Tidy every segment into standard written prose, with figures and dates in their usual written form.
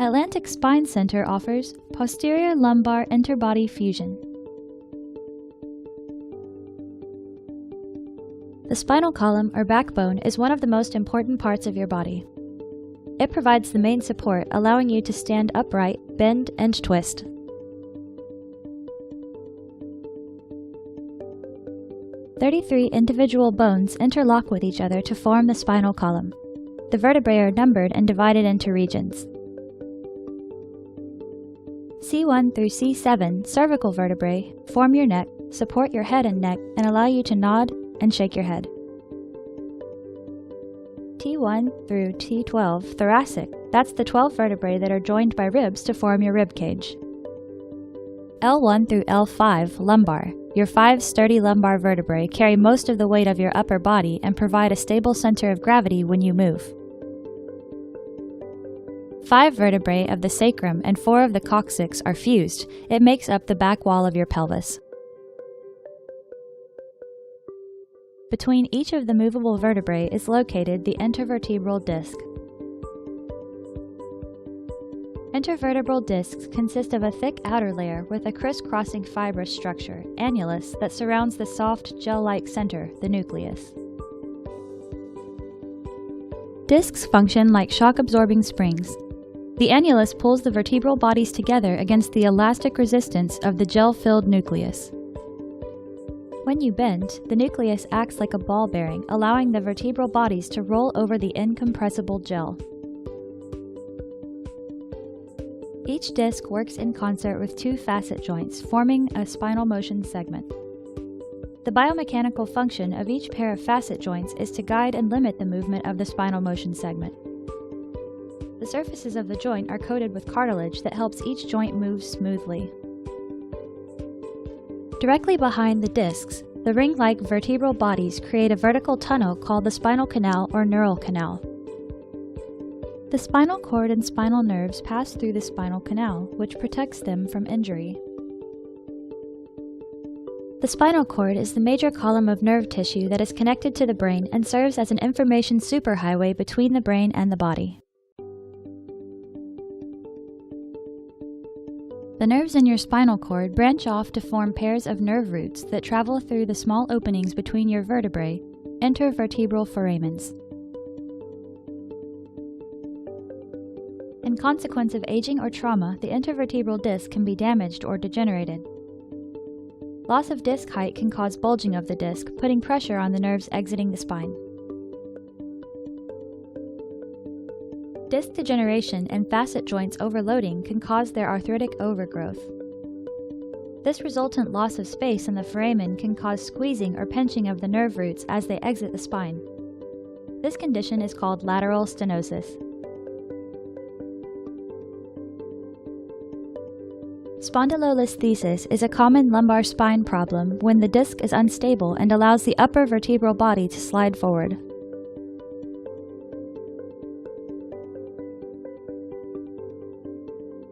Atlantic Spine Center offers posterior lumbar interbody fusion. The spinal column, or backbone, is one of the most important parts of your body. It provides the main support, allowing you to stand upright, bend, and twist. "33 individual bones interlock with each other to form the spinal column. The vertebrae are numbered and divided into regions. C1 through C7 cervical vertebrae form your neck, support your head and neck, and allow you to nod and shake your head. T1 through T12 thoracic, that's the 12 vertebrae that are joined by ribs to form your rib cage. L1 through L5 lumbar, your 5 sturdy lumbar vertebrae carry most of the weight of your upper body and provide a stable center of gravity when you move. 5 vertebrae of the sacrum and 4 of the coccyx are fused. It makes up the back wall of your pelvis. Between each of the movable vertebrae is located the intervertebral disc. Intervertebral discs consist of a thick outer layer with a crisscrossing fibrous structure, annulus, that surrounds the soft, gel-like center, the nucleus. Discs function like shock-absorbing springs. The annulus pulls the vertebral bodies together against the elastic resistance of the gel-filled nucleus. When you bend, the nucleus acts like a ball bearing, allowing the vertebral bodies to roll over the incompressible gel. Each disc works in concert with 2 facet joints, forming a spinal motion segment. The biomechanical function of each pair of facet joints is to guide and limit the movement of the spinal motion segment. The surfaces of the joint are coated with cartilage that helps each joint move smoothly. Directly behind the discs, the ring-like vertebral bodies create a vertical tunnel called the spinal canal or neural canal. The spinal cord and spinal nerves pass through the spinal canal, which protects them from injury. The spinal cord is the major column of nerve tissue that is connected to the brain and serves as an information superhighway between the brain and the body. The nerves in your spinal cord branch off to form pairs of nerve roots that travel through the small openings between your vertebrae, intervertebral foramens. In consequence of aging or trauma, the intervertebral disc can be damaged or degenerated. Loss of disc height can cause bulging of the disc, putting pressure on the nerves exiting the spine. Disc degeneration and facet joints overloading can cause their arthritic overgrowth. This resultant loss of space in the foramen can cause squeezing or pinching of the nerve roots as they exit the spine. This condition is called lateral stenosis. Spondylolisthesis is a common lumbar spine problem when the disc is unstable and allows the upper vertebral body to slide forward.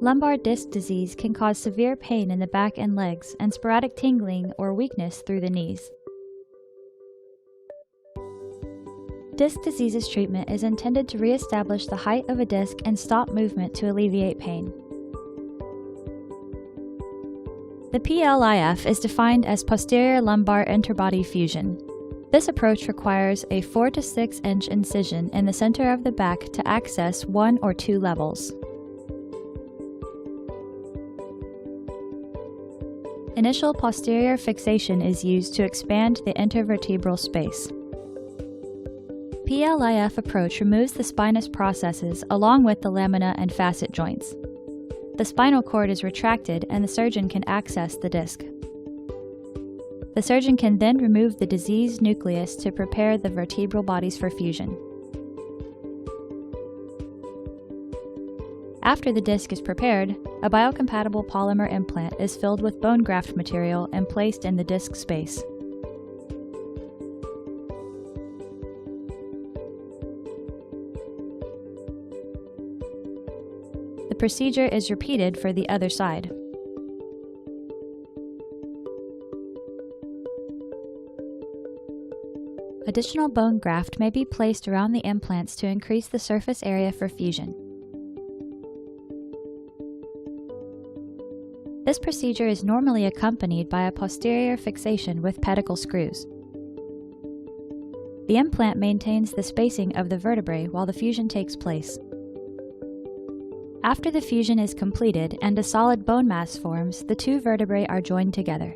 Lumbar disc disease can cause severe pain in the back and legs and sporadic tingling or weakness through the knees. Disc disease's treatment is intended to re-establish the height of a disc and stop movement to alleviate pain. The PLIF is defined as posterior lumbar interbody fusion. This approach requires a 4 to 6 inch incision in the center of the back to access 1 or 2 levels. Initial posterior fixation is used to expand the intervertebral space. PLIF approach removes the spinous processes along with the lamina and facet joints. The spinal cord is retracted and the surgeon can access the disc. The surgeon can then remove the diseased nucleus to prepare the vertebral bodies for fusion. After the disc is prepared, a biocompatible polymer implant is filled with bone graft material and placed in the disc space. The procedure is repeated for the other side. Additional bone graft may be placed around the implants to increase the surface area for fusion. This procedure is normally accompanied by a posterior fixation with pedicle screws. The implant maintains the spacing of the vertebrae while the fusion takes place. After the fusion is completed and a solid bone mass forms, the two vertebrae are joined together.